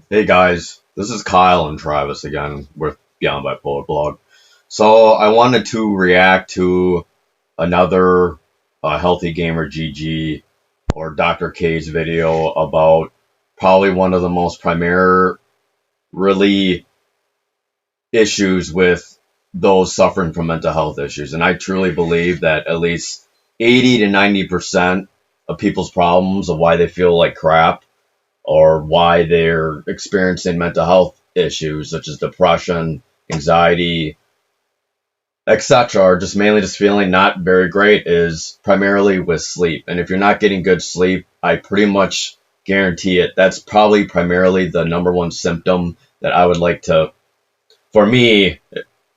Hey guys, this is Kyle and Travis again with Beyond Bipolar blog. So I wanted to react to another Healthy Gamer GG or Dr. K's video about probably one of the most primarily issues with those suffering from mental health issues. And I truly believe that at least 80 to 90% of people's problems of why they feel like crap or why they're experiencing mental health issues such as depression, anxiety, etc., are just mainly just feeling not very great is primarily with sleep. And if you're not getting good sleep, I pretty much guarantee it. That's probably primarily the number one symptom that I would like to, for me,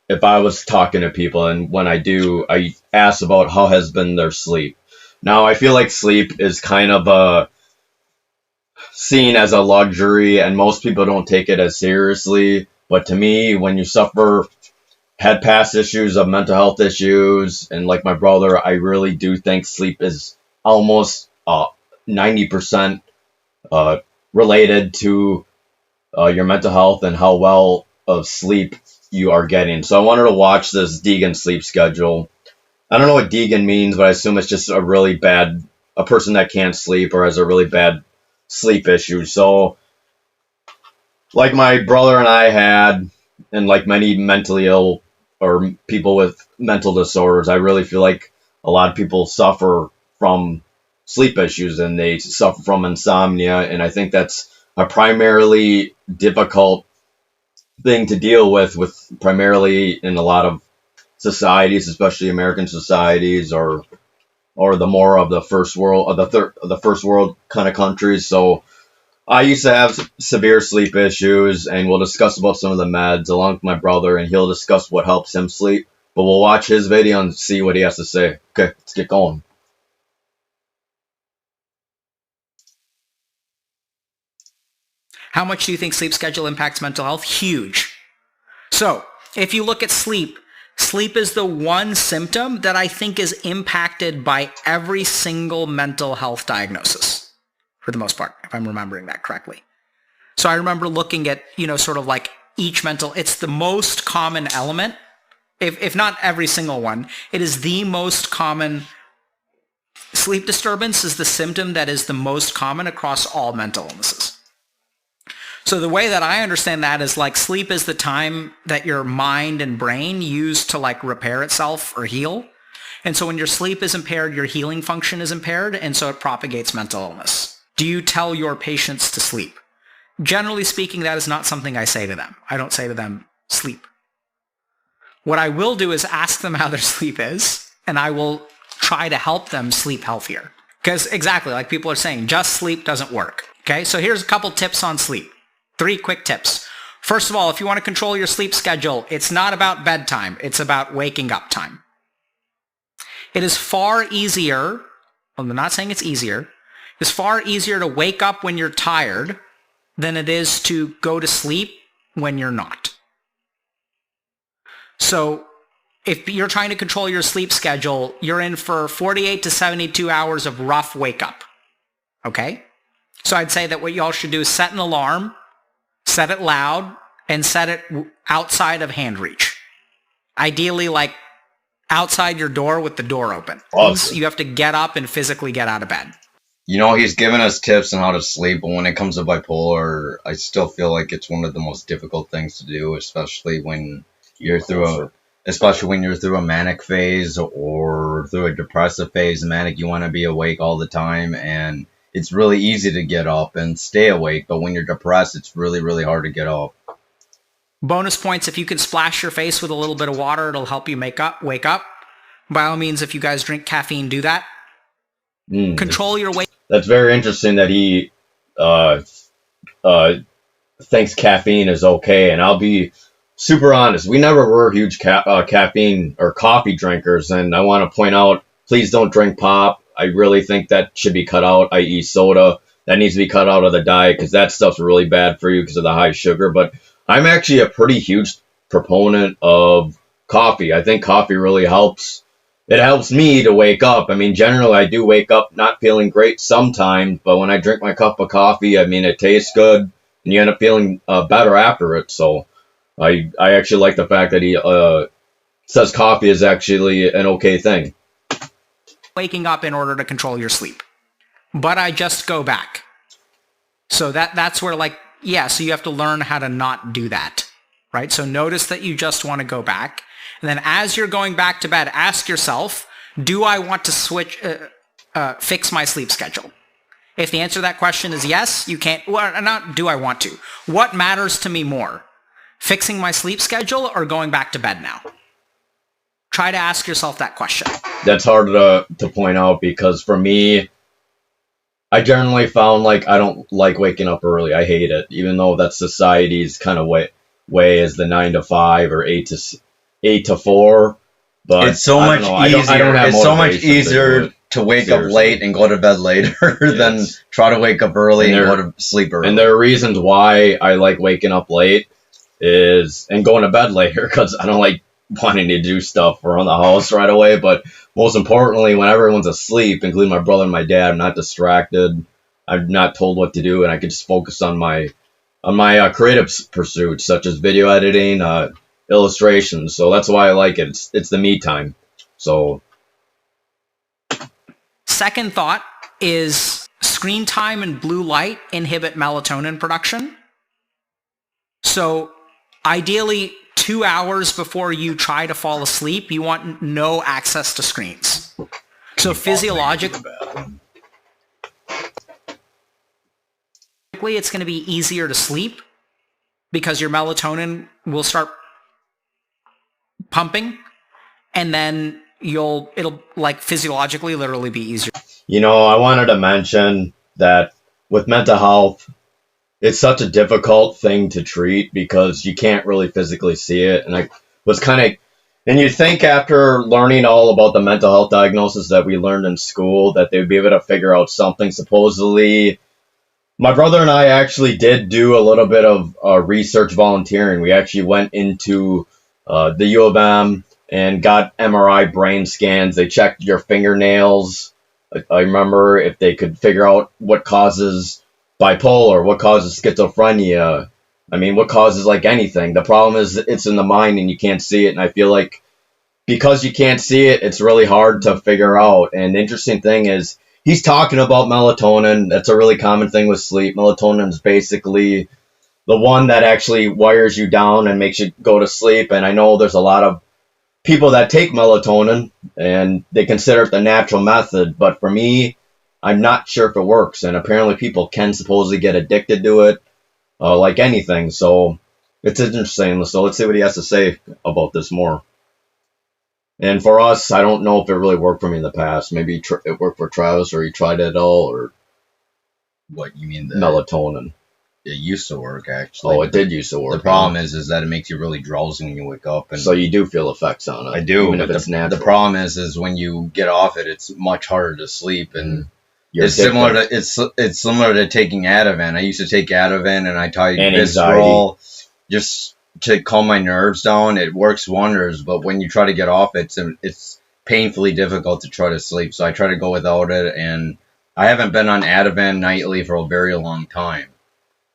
if I was talking to people and when I do, I ask about how has been their sleep. Now, I feel like sleep is kind of a seen as a luxury and most people don't take it as seriously. But to me, when you suffer, had past issues of mental health issues, and like my brother, I really do think sleep is almost 90% uh, related to your mental health and how well of sleep you are getting. So I wanted to watch this Degen sleep schedule. I don't know what Degen means, but I assume it's just a person that can't sleep or has a really bad sleep issue. So, like my brother and I had, and like many mentally ill or people with mental disorders, I really feel like a lot of people suffer from sleep issues and they suffer from insomnia. And I think that's a primarily difficult thing to deal with primarily in a lot of societies, especially American societies or the more of the first world of the first world kind of countries. So I used to have severe sleep issues, and we'll discuss about some of the meds along with my brother, and he'll discuss what helps him sleep. But we'll watch his video and see what he has to say. Okay, let's get going. How much do you think sleep schedule impacts mental health? Huge. So, if you look at sleep, sleep is the one symptom that I think is impacted by every single mental health diagnosis, for the most part, if I'm remembering that correctly. So I remember looking at, sort of like it's the most common element, if not every single one, it is the most common. Sleep disturbance is the symptom that is the most common across all mental illnesses. So the way that I understand that is like sleep is the time that your mind and brain use to like repair itself or heal. And so when your sleep is impaired, your healing function is impaired, and so it propagates mental illness. Do you tell your patients to sleep? Generally speaking, that is not something I say to them. I don't say to them, sleep. What I will do is ask them how their sleep is, and I will try to help them sleep healthier. Because exactly, like people are saying, just sleep doesn't work. Okay, so here's a couple tips on sleep. 3 quick tips. First of all, if you want to control your sleep schedule, it's not about bedtime. It's about waking up time. It is far easier, well, I'm not saying it's easier, it's far easier to wake up when you're tired than it is to go to sleep when you're not. So if you're trying to control your sleep schedule, you're in for 48 to 72 hours of rough wake up. Okay? So I'd say that what y'all should do is set an alarm, set it loud, and set it outside of hand reach. Ideally, like outside your door with the door open. Awesome. You have to get up and physically get out of bed. He's given us tips on how to sleep, but when it comes to bipolar, I still feel like it's one of the most difficult things to do, especially when you're through a manic phase or through a depressive phase. Manic, you want to be awake all the time, and it's really easy to get up and stay awake, but when you're depressed, it's really, really hard to get up. Bonus points, if you can splash your face with a little bit of water, it'll help you wake up. By all means, if you guys drink caffeine, do that. Control your weight. That's very interesting that he thinks caffeine is okay, and I'll be super honest. We never were huge caffeine or coffee drinkers, and I want to point out, please don't drink pop. I really think that should be cut out, i.e. soda. That needs to be cut out of the diet because that stuff's really bad for you because of the high sugar. But I'm actually a pretty huge proponent of coffee. I think coffee really helps. It helps me to wake up. I mean, generally, I do wake up not feeling great sometimes, but when I drink my cup of coffee, I mean, it tastes good. and you end up feeling better after it. So I actually like the fact that he says coffee is actually an okay thing. Waking up in order to control your sleep, but I just go back. So that's where, like, yeah, so you have to learn how to not do that, right? So notice that you just want to go back. And then as you're going back to bed, ask yourself, do I want to fix my sleep schedule? If the answer to that question is yes, you can't, well, not do I want to. What matters to me more? Fixing my sleep schedule or going back to bed now? Try to ask yourself that question. That's hard to point out because for me, I generally found like I don't like waking up early. I hate it, even though that's society's kind of way is the 9 to 5 or 8 to 4. But it's so much easier. It's so much easier to wake up late and go to bed later than try to wake up early and go to sleep early. And there are reasons why I like waking up late and going to bed later because I don't like wanting to do stuff around the house right away. But most importantly, when everyone's asleep, including my brother and my dad, I'm not distracted. I'm not told what to do, and I can just focus on my creative pursuits such as video editing, illustrations. So that's why I like it. It's the me time. So second thought is screen time and blue light inhibit melatonin production. So ideally 2 hours before you try to fall asleep, you want no access to screens. So physiologically, it's going to be easier to sleep because your melatonin will start pumping, and then it'll like physiologically literally be easier. You know, I wanted to mention that with mental health, it's such a difficult thing to treat because you can't really physically see it. And I was and you'd think after learning all about the mental health diagnosis that we learned in school that they'd be able to figure out something. Supposedly, my brother and I actually did do a little bit of research volunteering. We actually went into the U of M and got MRI brain scans. They checked your fingernails. I remember if they could figure out what causes bipolar, what causes schizophrenia. I mean, what causes like anything. The problem is it's in the mind and you can't see it. And I feel like because you can't see it, it's really hard to figure out. And the interesting thing is he's talking about melatonin. That's a really common thing with sleep. Melatonin is basically the one that actually wires you down and makes you go to sleep. And I know there's a lot of people that take melatonin and they consider it the natural method. But for me, I'm not sure if it works. And apparently people can supposedly get addicted to it, like anything. So it's interesting. So let's see what he has to say about this more. And for us, I don't know if it really worked for me in the past. Maybe it worked for Travis, or he tried it all, or what you mean? Melatonin. It used to work, actually. Oh, it did used to work. The problem is that it makes you really drowsy when you wake up. And so you do feel effects on it. I do, even if it's natural. The problem is when you get off it, it's much harder to sleep, and it's similar to taking Ativan. I used to take Ativan, and I tried Visceral just to calm my nerves down. It works wonders, but when you try to get off it, it's painfully difficult to try to sleep. So I try to go without it, and I haven't been on Ativan nightly for a very long time.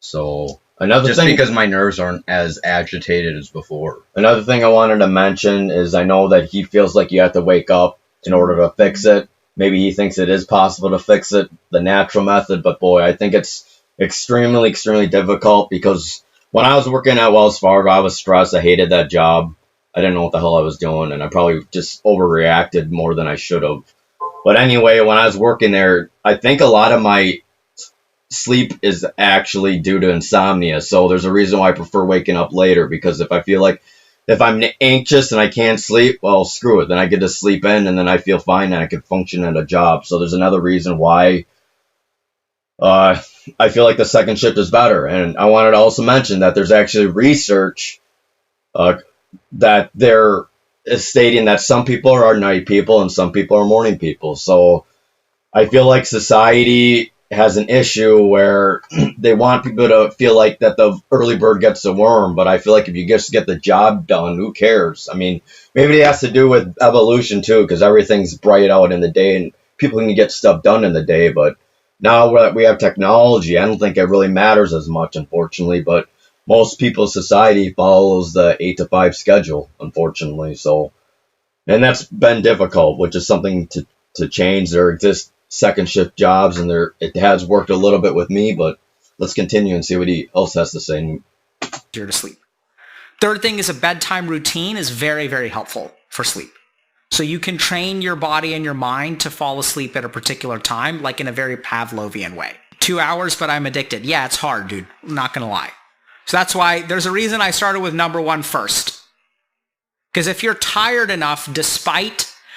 So because my nerves aren't as agitated as before. Another thing I wanted to mention is I know that he feels like you have to wake up in order to fix it. Maybe he thinks it is possible to fix it, the natural method, but boy, I think it's extremely, extremely difficult because when I was working at Wells Fargo, I was stressed. I hated that job. I didn't know what the hell I was doing, and I probably just overreacted more than I should have. But anyway, when I was working there, I think a lot of my sleep is actually due to insomnia. So there's a reason why I prefer waking up later, because if I feel like if I'm anxious and I can't sleep, well, screw it. Then I get to sleep in and then I feel fine and I can function at a job. So there's another reason why I feel like the second shift is better. And I wanted to also mention that there's actually research that there is stating that some people are night people and some people are morning people. So I feel like society has an issue where they want people to feel like that the early bird gets the worm, but I feel like if you just get the job done, who cares? I mean, maybe it has to do with evolution too, because everything's bright out in the day and people can get stuff done in the day, but now that we have technology, I don't think it really matters as much, unfortunately, but most people's society follows the 8 to 5 schedule, unfortunately. So, and that's been difficult, which is something to change. There exist second shift jobs, and it has worked a little bit with me, but let's continue and see what he else has to say. You're to sleep. Third thing is a bedtime routine is very, very helpful for sleep. So you can train your body and your mind to fall asleep at a particular time, like in a very Pavlovian way. 2 hours, but I'm addicted. Yeah, it's hard, dude. I'm not going to lie. So that's why there's a reason I started with number 1 first. Because if you're tired enough,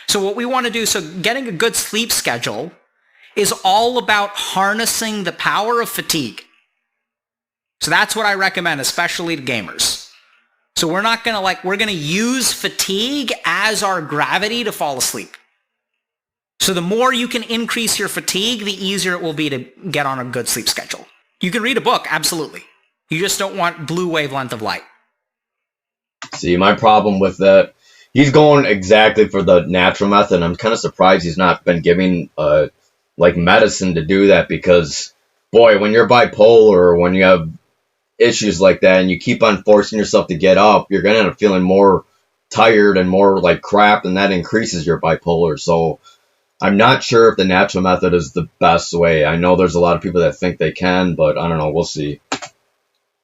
so what we want to do, so getting a good sleep schedule is all about harnessing the power of fatigue. So that's what I recommend, especially to gamers. So we're not going to we're going to use fatigue as our gravity to fall asleep. So the more you can increase your fatigue, the easier it will be to get on a good sleep schedule. You can read a book, absolutely. You just don't want blue wavelength of light. See, my problem with that, he's going exactly for the natural method. I'm kind of surprised he's not been giving medicine to do that, because, boy, when you're bipolar or when you have issues like that and you keep on forcing yourself to get up, you're going to end up feeling more tired and more like crap, and that increases your bipolar. So I'm not sure if the natural method is the best way. I know there's a lot of people that think they can, but I don't know. We'll see.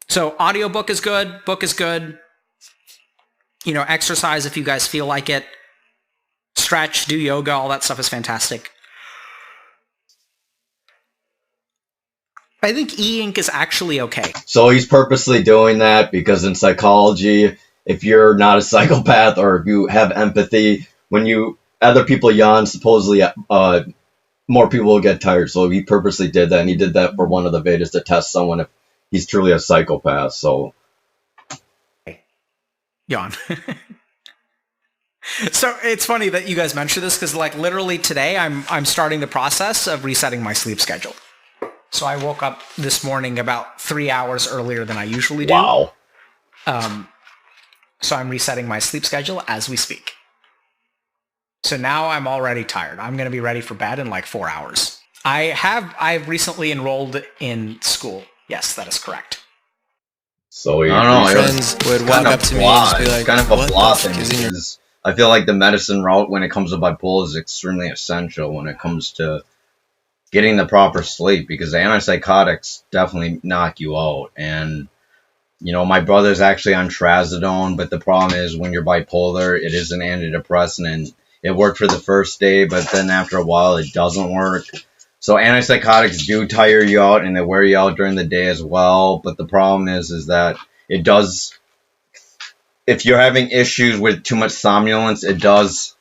So audiobook is good. Book is good. Exercise if you guys feel like it. Stretch, do yoga, all that stuff is fantastic. I think e-ink is actually okay. So he's purposely doing that because in psychology, if you're not a psychopath or if you have empathy, when other people yawn, supposedly more people will get tired. So he purposely did that, and he did that for one of the Vedas to test someone if he's truly a psychopath. So yawn. So it's funny that you guys mentioned this, because literally today I'm starting the process of resetting my sleep schedule. So I woke up this morning about 3 hours earlier than I usually do. Wow. So I'm resetting my sleep schedule as we speak. So now I'm already tired. I'm going to be ready for bed in 4 hours. I've recently enrolled in school. Yes, that is correct. So I don't know. Friends would walk up to me and just be like, kind of a flaw thing. Your... I feel like the medicine route when it comes to bipolar is extremely essential when it comes to getting the proper sleep, because the antipsychotics definitely knock you out. And, my brother's actually on trazodone, but the problem is when you're bipolar, it is an antidepressant, and it worked for the first day, but then after a while, it doesn't work. So antipsychotics do tire you out, and they wear you out during the day as well. But the problem is that it does, if you're having issues with too much somnolence, it does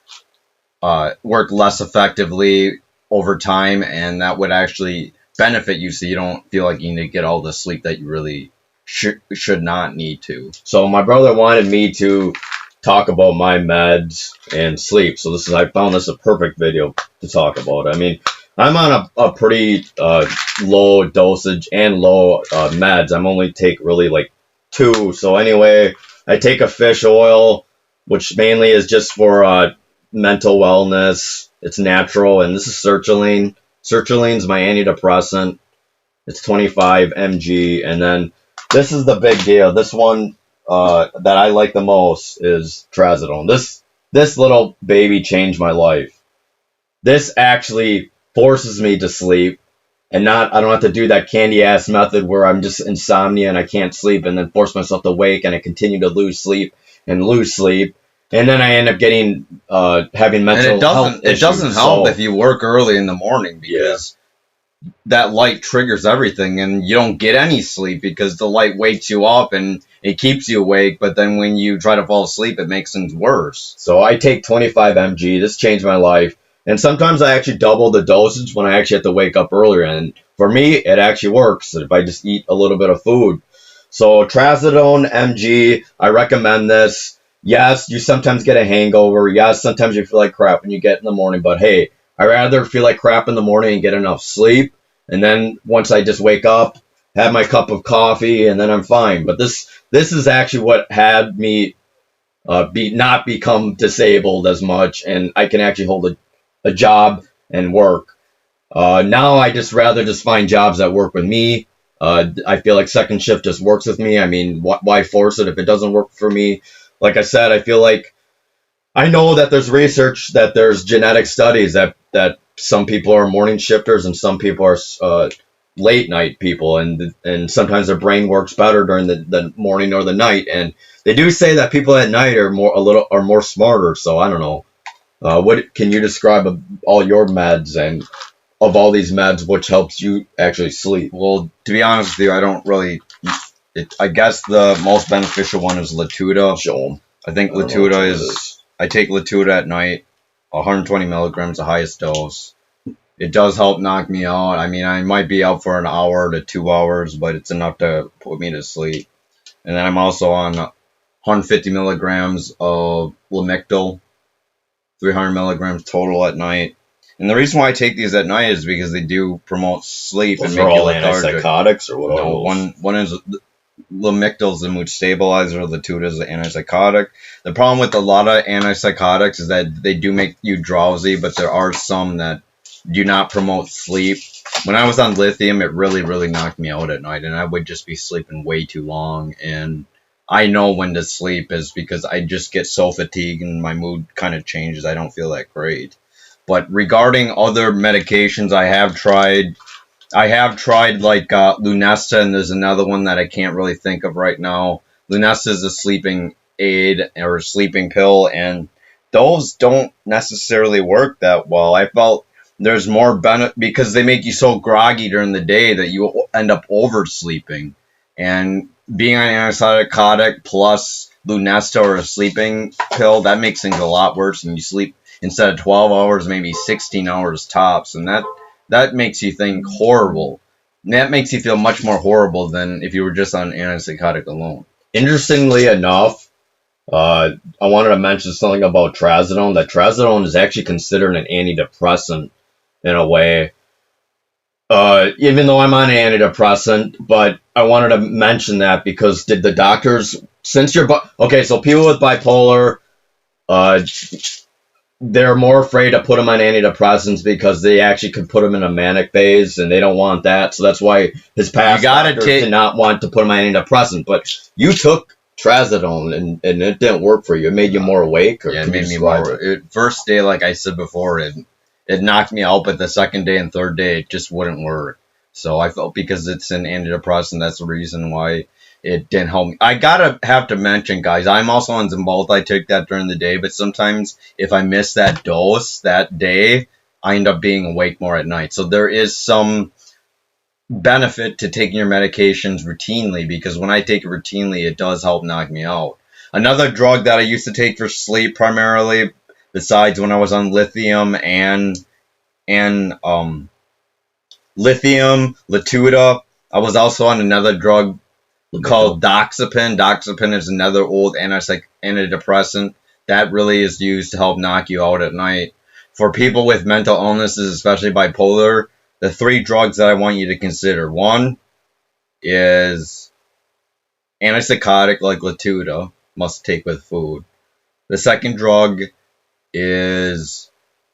work less effectively over time, and that would actually benefit you, so you don't feel like you need to get all the sleep that you really should not need to. So my brother wanted me to talk about my meds and sleep. So I found this a perfect video to talk about. I mean, I'm on a pretty low dosage and low meds. I'm only take really 2. So anyway, I take a fish oil, which mainly is just for mental wellness. It's natural, and this is sertraline. Sertraline's my antidepressant. It's 25 mg, and then this is the big deal. This one that I like the most is trazodone. This little baby changed my life. This actually forces me to sleep, and I don't have to do that candy ass method where I'm just insomnia and I can't sleep, and then force myself to wake, and I continue to lose sleep. And then I end up getting having mental health issues. It doesn't help if you work early in the morning, because that light triggers everything, and you don't get any sleep because the light wakes you up and it keeps you awake. But then when you try to fall asleep, it makes things worse. So I take 25 mg. This changed my life. And sometimes I actually double the dosage when I actually have to wake up earlier. And for me, it actually works if I just eat a little bit of food. So trazodone mg, I recommend this. Yes, you sometimes get a hangover. Yes, sometimes you feel like crap when you get in the morning. But hey, I'd rather feel like crap in the morning and get enough sleep. And then once I just wake up, have my cup of coffee, and then I'm fine. But this is actually what had me not become disabled as much. And I can actually hold a job and work. Now I just rather just find jobs that work with me. I feel like second shift just works with me. I mean, why force it if it doesn't work for me? Like I said, I feel like I know that there's research, that there's genetic studies that some people are morning shifters and some people are late night people, and sometimes their brain works better during the morning or the night. And they do say that people at night are more smarter. So I don't know. What can you describe all your meds, and of all these meds, which helps you actually sleep? Well, to be honest with you, I don't really. I guess the most beneficial one is Latuda. Show 'em. I think Latuda is. I take Latuda at night, 120 milligrams, the highest dose. It does help knock me out. I mean, I might be out for an hour to 2 hours, but it's enough to put me to sleep. And then I'm also on 150 milligrams of Lamictal, 300 milligrams total at night. And the reason why I take these at night is because they do promote sleep and make you lethargic. Antipsychotics or what? No, one is Lamictal is the mood stabilizer. Latuda is the antipsychotic. The problem with a lot of antipsychotics is that they do make you drowsy, but there are some that do not promote sleep. When I was on lithium, it really, really knocked me out at night, and I would just be sleeping way too long. And I know when to sleep is because I just get so fatigued and my mood kind of changes. I don't feel that great. But regarding other medications, I have tried like Lunesta, and there's another one that I can't really think of right now. Lunesta is a sleeping aid or a sleeping pill, and those don't necessarily work that well. I felt there's more benefit because they make you so groggy during the day that you end up oversleeping. And being on an antipsychotic plus Lunesta or a sleeping pill, that makes things a lot worse, and you sleep instead of 12 hours, maybe 16 hours tops, and that makes you think horrible. And that makes you feel much more horrible than if you were just on antipsychotic alone. Interestingly enough, I wanted to mention something about trazodone. That trazodone is actually considered an antidepressant in a way. Even though I'm on an antidepressant, but I wanted to mention that because did the doctors, since you're, okay, so people with bipolar, they're more afraid to put them on antidepressants because they actually could put them in a manic phase, and they don't want that. So that's why his past doctors did not want to put him on antidepressant. But you took trazodone, and it didn't work for you. It made you more awake? Or yeah, it made me more. First day, like I said before, it knocked me out, but the second day and third day, it just wouldn't work. So I felt because it's an antidepressant, that's the reason why it didn't help me. I have to mention, guys, I'm also on Zymbalta. I take that during the day, but sometimes if I miss that dose that day, I end up being awake more at night. So there is some benefit to taking your medications routinely, because when I take it routinely, it does help knock me out. Another drug that I used to take for sleep primarily, besides when I was on lithium and lithium, Latuda, I was also on another drug called Doxepin. Doxepin is another old antidepressant that really is used to help knock you out at night. For people with mental illnesses, especially bipolar, the 3 drugs that I want you to consider. One is antipsychotic like Latuda, must take with food. The second drug is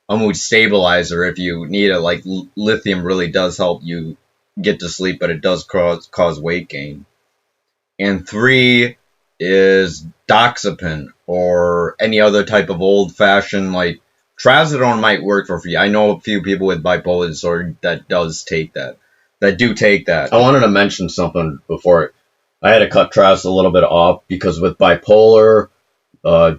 a mood stabilizer if you need it. Like lithium really does help you get to sleep, but it does cause weight gain. And 3 is Doxepin, or any other type of old-fashioned, like trazodone might work for you. I know a few people with bipolar disorder that do take that. I wanted to mention something before. I had to cut Traz a little bit off because with bipolar,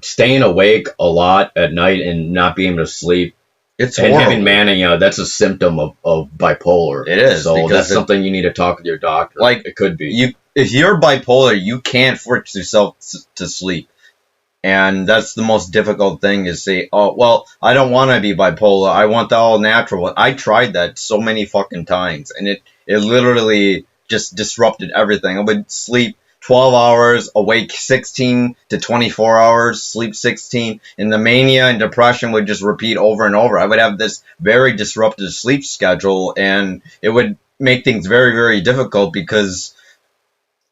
staying awake a lot at night and not being able to sleep, it's and having mania, that's a symptom of bipolar. It is. So that's something you need to talk with your doctor. Like, it could be. If you're bipolar, you can't force yourself to sleep. And that's the most difficult thing, is say, oh, well, I don't want to be bipolar. I want the all natural. I tried that so many fucking times, and it literally just disrupted everything. I would sleep 12 hours, awake 16 to 24 hours, sleep 16, and the mania and depression would just repeat over and over. I would have this very disruptive sleep schedule, and it would make things very, very difficult because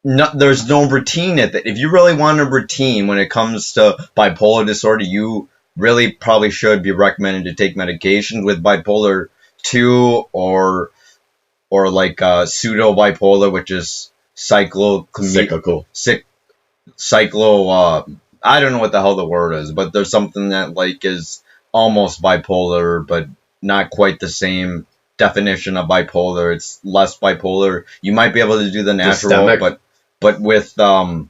there's no routine at that. If you really want a routine when it comes to bipolar disorder, you really probably should be recommended to take medications. With bipolar 2 or like pseudo bipolar, which is cyclical. I don't know what the hell the word is, but there's something that like is almost bipolar, but not quite the same definition of bipolar. It's less bipolar. You might be able to do the natural, but with bipolar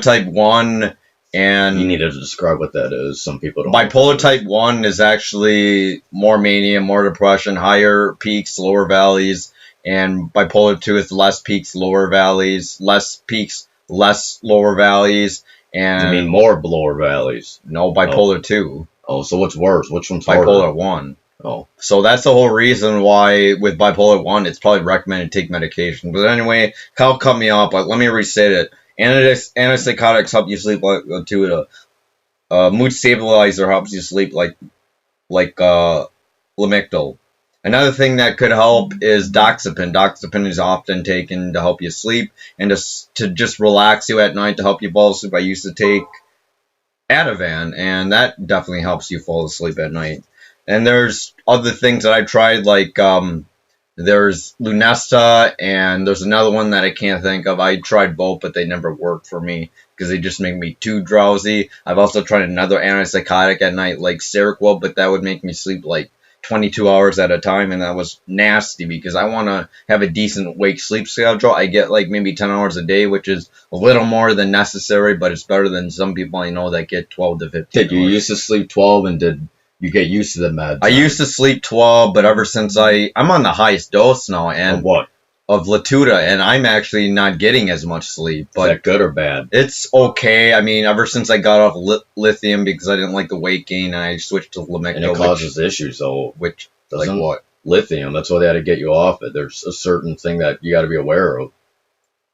type 1 and... You need to describe what that is. Some people don't. Bipolar type 1 is actually more mania, more depression, higher peaks, lower valleys. And bipolar 2 is less peaks, lower valleys, less peaks, less lower valleys. And you mean more lower valleys? No, bipolar 2. Oh, so what's worse? Which one's bipolar harder? 1. Oh. So that's the whole reason why with bipolar 1, it's probably recommended to take medication. But anyway, Kyle cut me off, but let me restate it. Antipsychotics help you sleep too. Mood stabilizer helps you sleep like Lamictal. Another thing that could help is doxepin. Doxepin is often taken to help you sleep and to just relax you at night to help you fall asleep. I used to take Ativan, and that definitely helps you fall asleep at night. And there's other things that I tried, like there's Lunesta, and there's another one that I can't think of. I tried both, but they never worked for me because they just make me too drowsy. I've also tried another antipsychotic at night, like Seroquel, but that would make me sleep like 22 hours at a time, and that was nasty because I want to have a decent wake-sleep schedule. I get like maybe 10 hours a day, which is a little more than necessary, but it's better than some people I know that get 12 to 15 Did you used to sleep 12, and did you get used to the meds? I used to sleep 12, but ever since I'm on the highest dose now, and of what? Of Latuda, and I'm actually not getting as much sleep. But is that good or bad? It's okay. I mean, ever since I got off lithium because I didn't like the weight gain, and I switched to Lamictal. And it causes issues, though. Which, doesn't like what? Lithium. That's why they had to get you off it. There's a certain thing that you got to be aware of.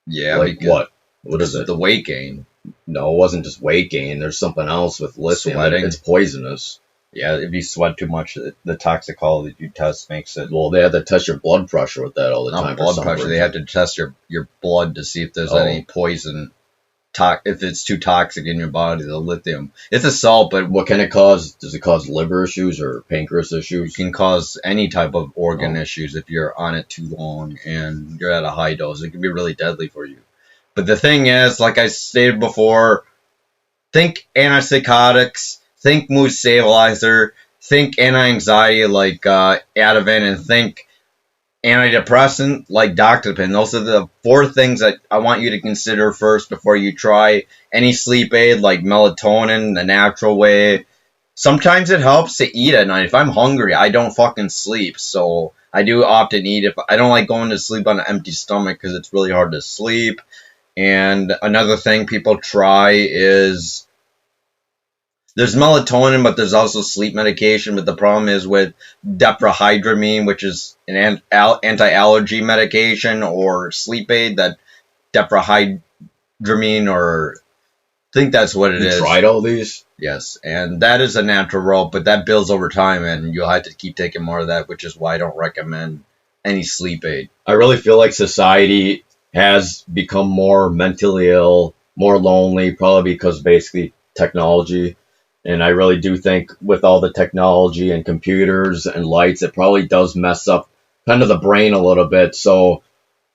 Yeah. Like what? What is it? The weight gain. No, it wasn't just weight gain. There's something else with lithium. Sweating. It's poisonous. Yeah, if you sweat too much, the toxicology you test makes it... Well, they have to test your blood pressure with that all the time. Not blood pressure. They have to test your blood to see if there's any poison, if it's too toxic in your body, the lithium. It's a salt, but... What can it cause? Does it cause liver issues or pancreas issues? It can cause any type of organ issues if you're on it too long and you're at a high dose. It can be really deadly for you. But the thing is, like I stated before, think antipsychotics... Think mood stabilizer, think anti-anxiety like Ativan, and think antidepressant like Doxepin. Those are the 4 things that I want you to consider first before you try any sleep aid like melatonin, the natural way. Sometimes it helps to eat at night. If I'm hungry, I don't fucking sleep, so I do often eat. If I don't like going to sleep on an empty stomach because it's really hard to sleep. And another thing people try is... There's melatonin, but there's also sleep medication. But the problem is with diphenhydramine, which is an anti-allergy medication or sleep aid, that diphenhydramine, or I think that's what it is. You tried all these? Yes, and that is a natural rope, but that builds over time, and you'll have to keep taking more of that, which is why I don't recommend any sleep aid. I really feel like society has become more mentally ill, more lonely, probably because basically technology. And I really do think with all the technology and computers and lights, it probably does mess up kind of the brain a little bit. So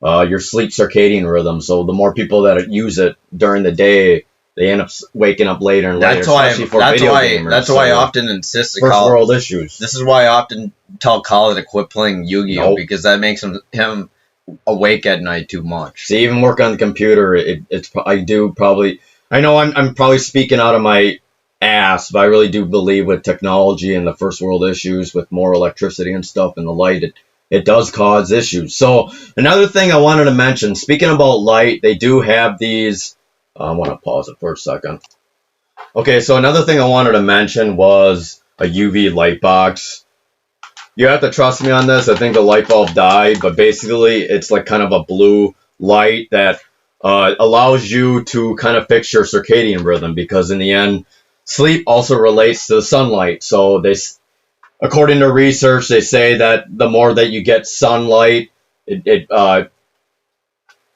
your sleep circadian rhythm. So the more people that use it during the day, they end up waking up later and later. That's why I often insist to first world issues. This is why I often tell Colin to quit playing Yu-Gi-Oh! Because that makes him awake at night too much. See, even work on the computer, I know I'm probably speaking out of my ass, but I really do believe with technology and the first world issues with more electricity and stuff and the light, it does cause issues. So another thing I wanted to mention, speaking about light, they do have these, I want to pause it for a second. Okay, so another thing I wanted to mention was a UV light box. You have to trust me on this. I think the light bulb died, but basically it's like kind of a blue light that allows you to kind of fix your circadian rhythm, because in the end, sleep also relates to the sunlight. So according to research, they say that the more that you get sunlight,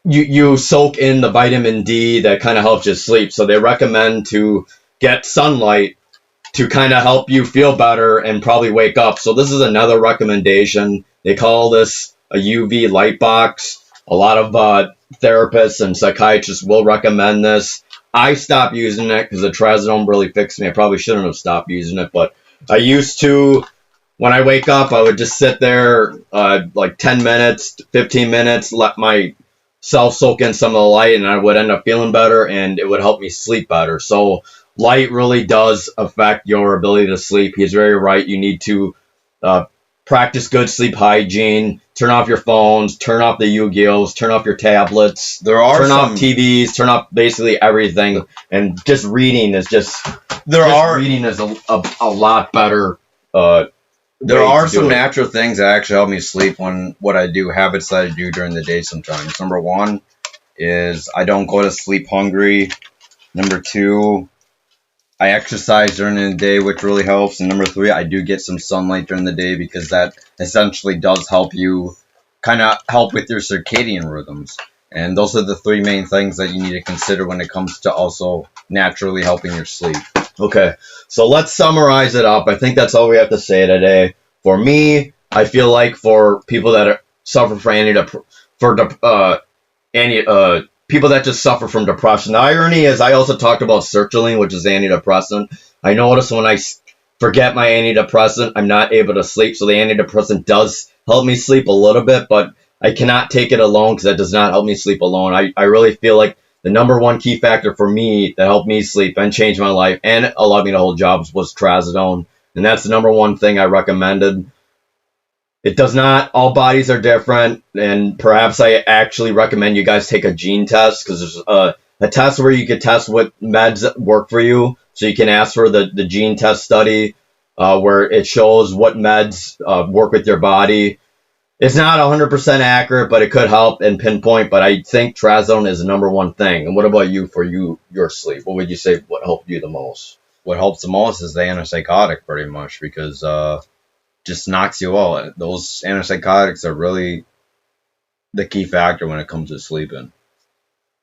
you soak in the vitamin D that kind of helps you sleep. So they recommend to get sunlight to kind of help you feel better and probably wake up. So this is another recommendation. They call this a UV light box. A lot of therapists and psychiatrists will recommend this. I stopped using it because the trazodone really fixed me. I probably shouldn't have stopped using it, but I used to. When I wake up, I would just sit there like 10 minutes, 15 minutes, let myself soak in some of the light, and I would end up feeling better, and it would help me sleep better. So light really does affect your ability to sleep. He's very right. You need to practice good sleep hygiene. Turn off your phones. Turn off the Yu-Gi-Ohs. Turn off your tablets. Turn off TVs. Turn off basically everything. And just reading is reading is a lot better. There are some natural things that actually help me sleep when habits that I do during the day sometimes. Number one is I don't go to sleep hungry. Number two, I exercise during the day, which really helps. And number three, I do get some sunlight during the day because that essentially does help you kind of help with your circadian rhythms. And those are the three main things that you need to consider when it comes to also naturally helping your sleep. Okay, so let's summarize it up. I think that's all we have to say today. For me, I feel like for people that suffer people that just suffer from depression. The irony is I also talked about sertraline, which is antidepressant. I notice when I forget my antidepressant, I'm not able to sleep. So the antidepressant does help me sleep a little bit, but I cannot take it alone because that does not help me sleep alone. I really feel like the number one key factor for me that helped me sleep and change my life and allowed me to hold jobs was trazodone. And that's the number one thing I recommended. It does not, all bodies are different. And perhaps I actually recommend you guys take a gene test because there's a test where you can test what meds work for you. So you can ask for the gene test study where it shows what meds work with your body. It's not 100% accurate, but it could help and pinpoint. But I think trazodone is the number one thing. And what about you for your sleep? What would you say what helped you the most? What helps the most is the antipsychotic pretty much because just knocks you out. Those antipsychotics are really the key factor when it comes to sleeping.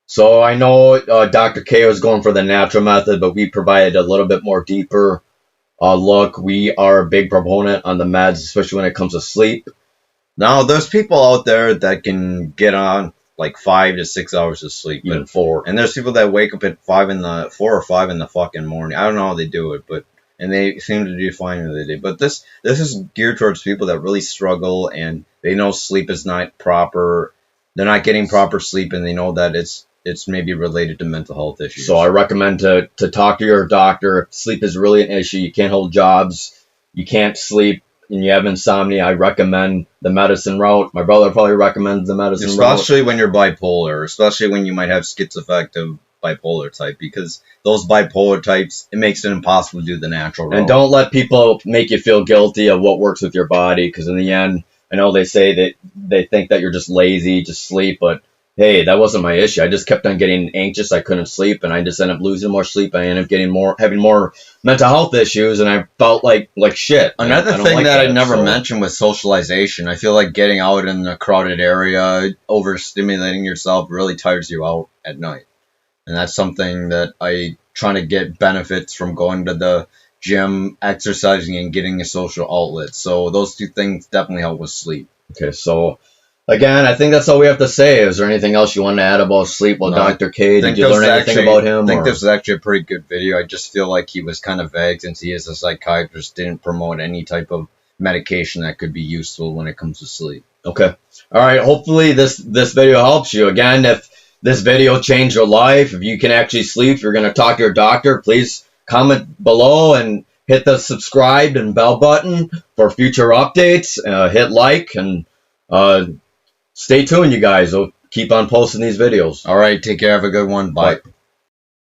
So I know Dr. K was going for the natural method, but we provided a little bit more deeper look. We are a big proponent on the meds, especially when it comes to sleep. Now, there's people out there that can get on like 5 to 6 hours of sleep. Even 4. And there's people that wake up at 4 or 5 in the fucking morning. I don't know how they do it, and they seem to do fine when they do. But this is geared towards people that really struggle and they know sleep is not proper. They're not getting proper sleep and they know that it's maybe related to mental health issues. So I recommend to talk to your doctor. If sleep is really an issue, you can't hold jobs, you can't sleep, and you have insomnia, I recommend the medicine route. My brother probably recommends the medicine route. Especially when you're bipolar, especially when you might have schizoaffective bipolar type, because those bipolar types, it makes it impossible to do the natural route. And don't let people make you feel guilty of what works with your body, because in the end, I know they say that they think that you're just lazy, just sleep, but hey, that wasn't my issue. I just kept on getting anxious. I couldn't sleep, and I just ended up losing more sleep. I ended up having more mental health issues, and I felt like shit. Another thing that I never mentioned was socialization. I feel like getting out in a crowded area, overstimulating yourself, really tires you out at night. And that's something that I try to get benefits from going to the gym, exercising, and getting a social outlet. So those two things definitely help with sleep. Okay, so again, I think that's all we have to say. Is there anything else you want to add about sleep? Well, Dr. K, did you learn anything about him? I think this is actually a pretty good video. I just feel like he was kind of vague since he is a psychiatrist, didn't promote any type of medication that could be useful when it comes to sleep. Okay. All right. Hopefully this video helps you. Again, if this video changed your life, if you can actually sleep, if you're going to talk to your doctor, please comment below and hit the subscribe and bell button for future updates. Hit like and stay tuned, you guys. We'll keep on posting these videos. All right. Take care. Have a good one. Bye.